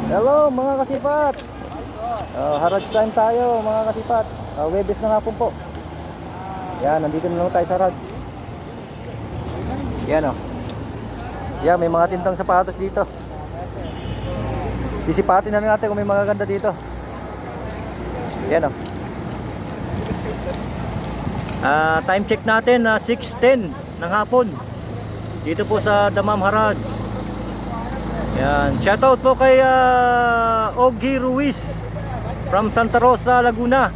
Hello mga kasipat. Harads time tayo mga kasipat. Webes na hapon po. Yan, nandito na lang tayo sa Harads. Yan o. Yan, may mga tintang sapatos dito. Sisipatin na natin kung may mga ganda dito. Yan o. Time check natin na 6:10 ng hapon. Dito po sa Damam Harads. Yan, shoutout po kay Ogie Ruiz from Santa Rosa, Laguna.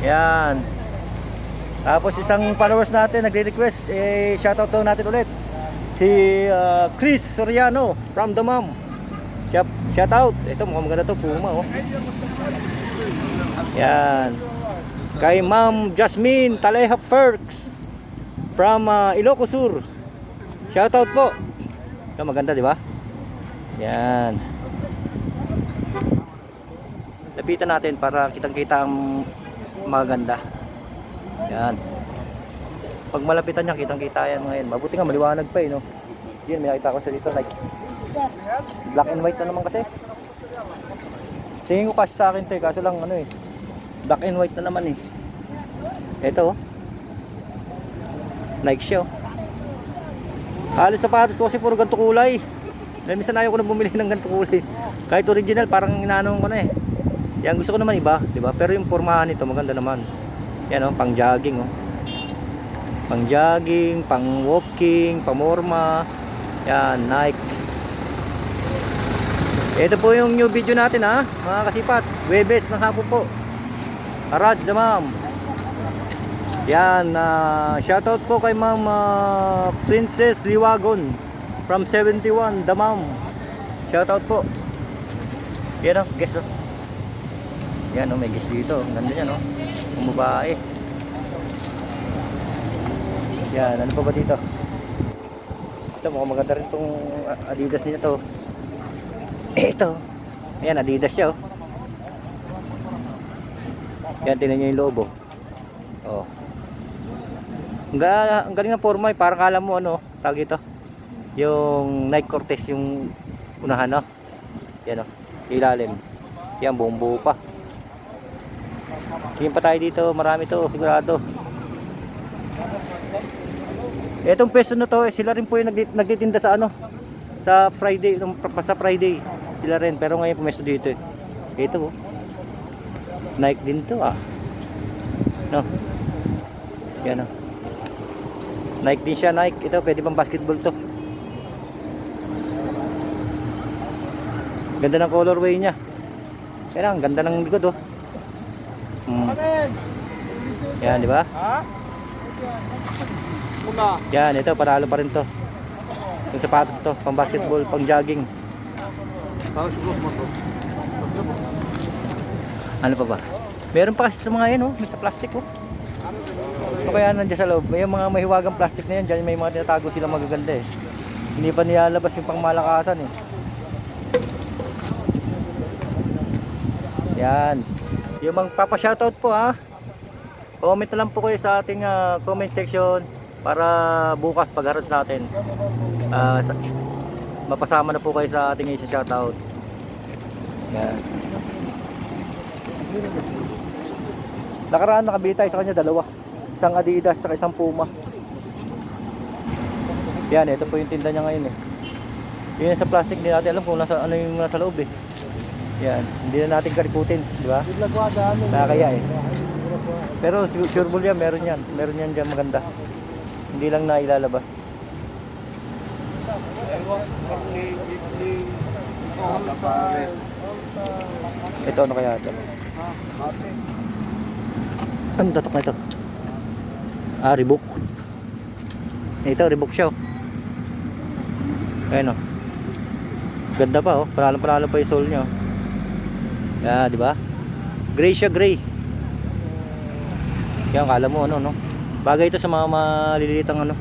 Yan. Tapos isang followers natin nagre-request, shoutout daw natin ulit. Si Chris Soriano from Damam. Shoutout. Ito mukhang maganda to, Puma oh. Yan. Kay Ma'am Jasmine Taleha Perks from Ilocos Sur. Shoutout po. Ito maganda, di ba? Yan. Lapitan natin para kitang-kita ang maganda. Yan. Pag malapitan niya, kitang-kita yan ngayon. Mabuti nga, maliwanag pa eh, no? Yan, may nakita ko sa dito, like black and white na naman kasi. Tingin ko kasi sa akin to eh, kaso lang ano eh, black and white na naman eh. Ito oh, Nike siya oh. Halos sapatos ko kasi puro ganito kulay. Dahil minsan ayaw ko na bumili ng ganito kulay. Kahit original parang inaanong ko na eh. Yan gusto ko naman iba, di ba? Pero yung pormahan nito maganda naman. Yan oh, pang jogging oh. Pang jogging, pang walking, pamorma. Yan, Nike. Ito po yung new video natin ha, mga kasipat. Webes ng hapon po. Harads Damam. Yan, shoutout po kay Ma'am Princess Liwagon from 71 Damam. Shoutout po. Yan o, guest o. Yan o, may guest dito. Ganda yan o, ang babae. Yan, ano pa ba dito? Ito, mukhang maganda rin itong Adidas nito to. Ito, yan, Adidas siya o. Yan, tinan nyo yung logo. Oh. Ang galing ng forma eh. Parang kala mo ano, tawag ito, yung Nike Cortez yung unahan no. Yan o, ilalim. Yan, buong buo pa. Tingin pa tayo dito, marami to sigurado. Etong peso na to, sila rin po yung nagtitinda sa ano, sa Friday, sa Friday sila rin, pero ngayon pumesto dito eh. Ito oh, Nike din to ah, no. Yan o, Nike din siya, Nike. Ito, pwede pang basketball to. Ganda ng colorway niya. Kaya lang, ganda ng likod oh. Yan, di ba? Yan, ito, panalo pa rin to. Yung sapatos to, pang basketball, pang jogging. Ano pa ba? Meron pa kasi sa mga yan oh, may sa plastic oh. O kaya nandiyan sa loob, may mga mahiwagang plastic na yan, dyan may mga tinatago silang magaganda eh. Hindi pa nilalabas yung pangmalakasan eh. Yan. Yung mga papashoutout po ha, comment na lang po kayo sa ating comment section para bukas pag-harap natin mapasama na po kayo sa ating isa-shoutout. Yan. Nakaraan nakabili tayo sa kanya dalawa. Isang Adidas at isang Puma. Yan, ito po yung tinda niya ngayon eh. Yun sa plastic, hindi natin alam kung nasa, ano yung nasa loob eh. Yan, hindi na natin kalikutin, di ba? Nakakaya eh. Pero sure ball yan, meron yan. Meron yan dyan maganda. Hindi lang na ilalabas. Ito ano kaya ito? Ano datok na ito? Reebok. Ito, Reebok siya oh. Ayan oh. Ganda pa oh, panalo pa yung sole niya oh. Yeah, di ba? Gray siya, gray. Yan, kala mo ano no. Bagay ito sa mga malilitang ano.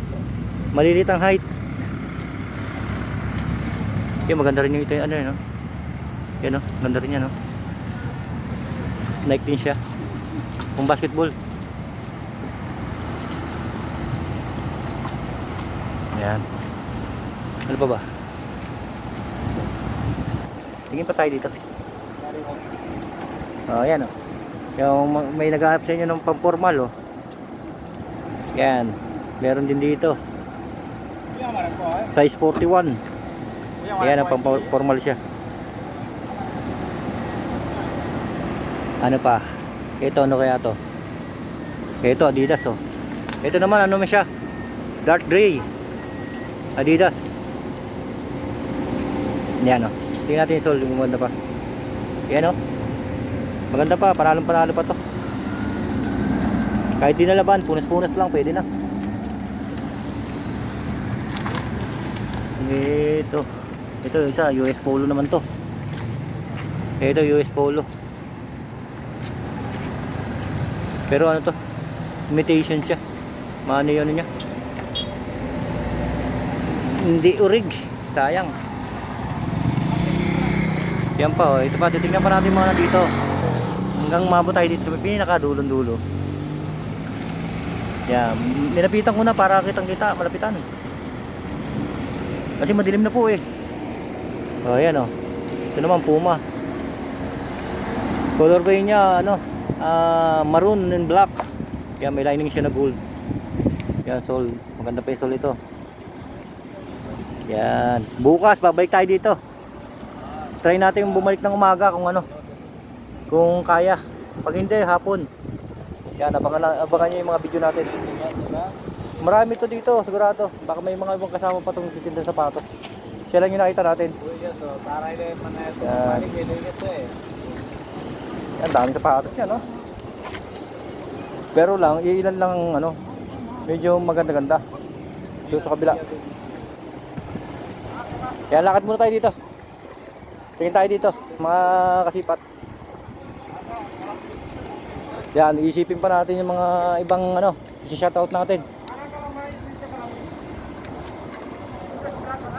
Malilitang height. Yan, maganda rin yung ito, ano yun oh. Yan oh, ganda rin yan oh. Nike din siya. Pang basketball. Ayan. Ano pa ba? Tingin pa tayo dito. Ayan oh. Yung may naghahanap sa inyo ng pang-formal oh. Yan. Meron din dito. Size 41. Ayan ang pang-formal siya. Ano pa? Ito ano kaya to? Ito Adidas oh. Ito naman ano man siya? Dark gray. Adidas. Yan oh. Tingnan natin yung sole, yung maganda pa. Yan oh. Maganda pa, panalong-panalo pa to. Kahit di nalaban, punas-punas lang, pwede na. Ito isa, US Polo naman to. Ito US Polo. Pero ano to? Imitation siya. Mano yun niya? Hindi urig. Sayang. Yan pa oh. Ito pa, titingnan pa natin mga dito. Hanggang mabot tayo dito sa pinakadulon-dulo. Yan. Nilapitan ko na para kitang-kita. Malapitan. Kasi madilim na po eh. Oh, yan oh. Ito naman Puma. Colorway niya ano, maroon and black. Yan, may lining siya na gold. Yan, sole. Maganda pa yung sole ito. Yan. Bukas babalik tayo dito. Try natin bumalik ng umaga kung ano. Kung kaya. Pag hindi, hapon. Yan, abangan nyo yung mga video natin. Marami to dito, sigurado. Baka may mga ibang kasama pa itong titinda sapatos. Siya lang yung nakita natin. Yan. Yan, daming sapatos yan, no? Pero lang, ilan lang, ano, medyo maganda-ganda. Doon sa kabila. Kaya lakad muna tayo dito. Tingin tayo dito, mga kasipat. Yan, iisipin pa natin yung mga ibang ano, i-shoutout natin.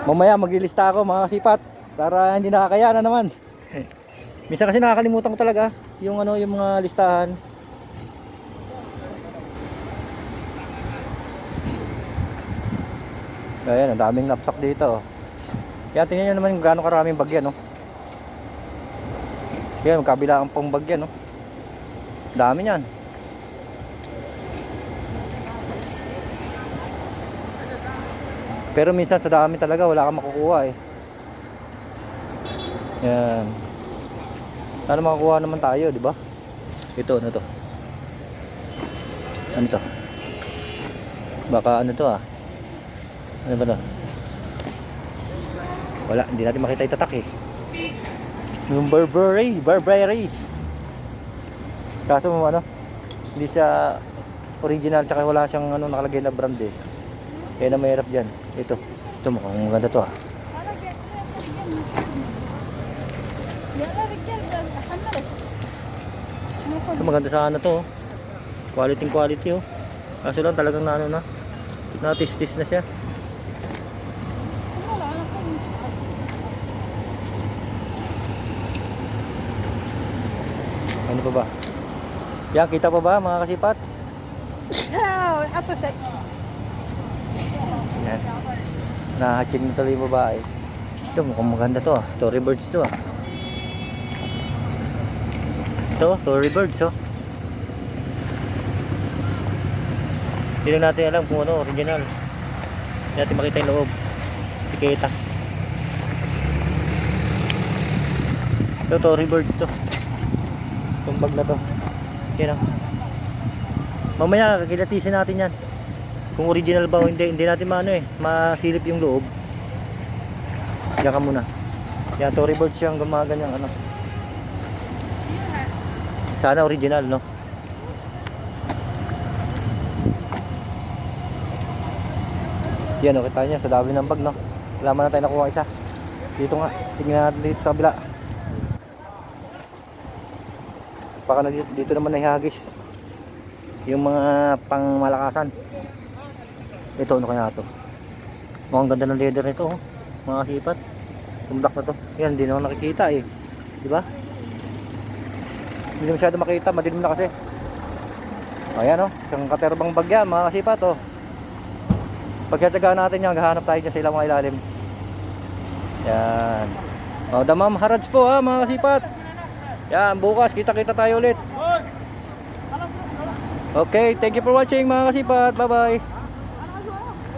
Mamaya maglilista ako mga kasipat para hindi nakakayanan naman. Minsan kasi nakakalimutan ko talaga yung ano, yung mga listahan. Ayan, ang daming knapsack dito. Yan, tingnan nyo naman kung gaano karaming bagyan, no? Yan, magkabilaan pang bagyan, no? Dami yan. Pero minsan sa dami talaga wala kang makukuha eh. Yan. Sana makakuha naman tayo, di ba? Ito, ano to? Ano to? Baka ano to ah? Ano ba to? Wala, hindi natin makita itatak eh. Yung Burberry. Kaso ano, hindi siya original, tsaka wala siyang ano, nakalagay na brand eh. Kaya na mahirap dyan. Ito mukhang maganda to ah. Ito maganda sana to oh. Quality oh. Kaso lang talagang na ano na tis-tis na siya. Ano pa ba? Yan, kita pa ba mga kasipat? Yan. Nahatching na tuloy yung babae. Ito mukhang maganda to ah. Tory Birds to ah. Ito, Tory Birds oh. Hindi lang natin alam kung ano, original. Hindi natin makita yung loob. Tiketa. Ito, Tory Birds to. Itong bag na to. Yan oh. Mamaya kakilatisin natin yan. Kung original ba o hindi natin masilip yung loob. Diyan ka muna. Yan, Tory Birds siyang gumaganyang ano. Sana original, no? Yan, oh, kita niya sa dami ng bag, no? Wala man na tayo nakuha isa. Dito nga, tingnan natin dito sa kabila. Baka na dito naman nahihagis yung mga pangmalakasan. Ito, ano kaya ito? Mukhang ganda ng leather nito, oh. Mga sipat. Yung black na to. Yan, hindi naman nakikita eh. Diba? Hindi masyado makita, madilim na kasi. Ayan, oh. Isang katerbang bag yan, mga sipat, oh. Pagkatsagaan natin yan, hahanap tayo dyan sa ilang mga ilalim. Yan. Damam Haraj po ha mga kasipat. Yan, bukas kita-kita tayo ulit. Okay, thank you for watching mga kasipat. Bye-bye.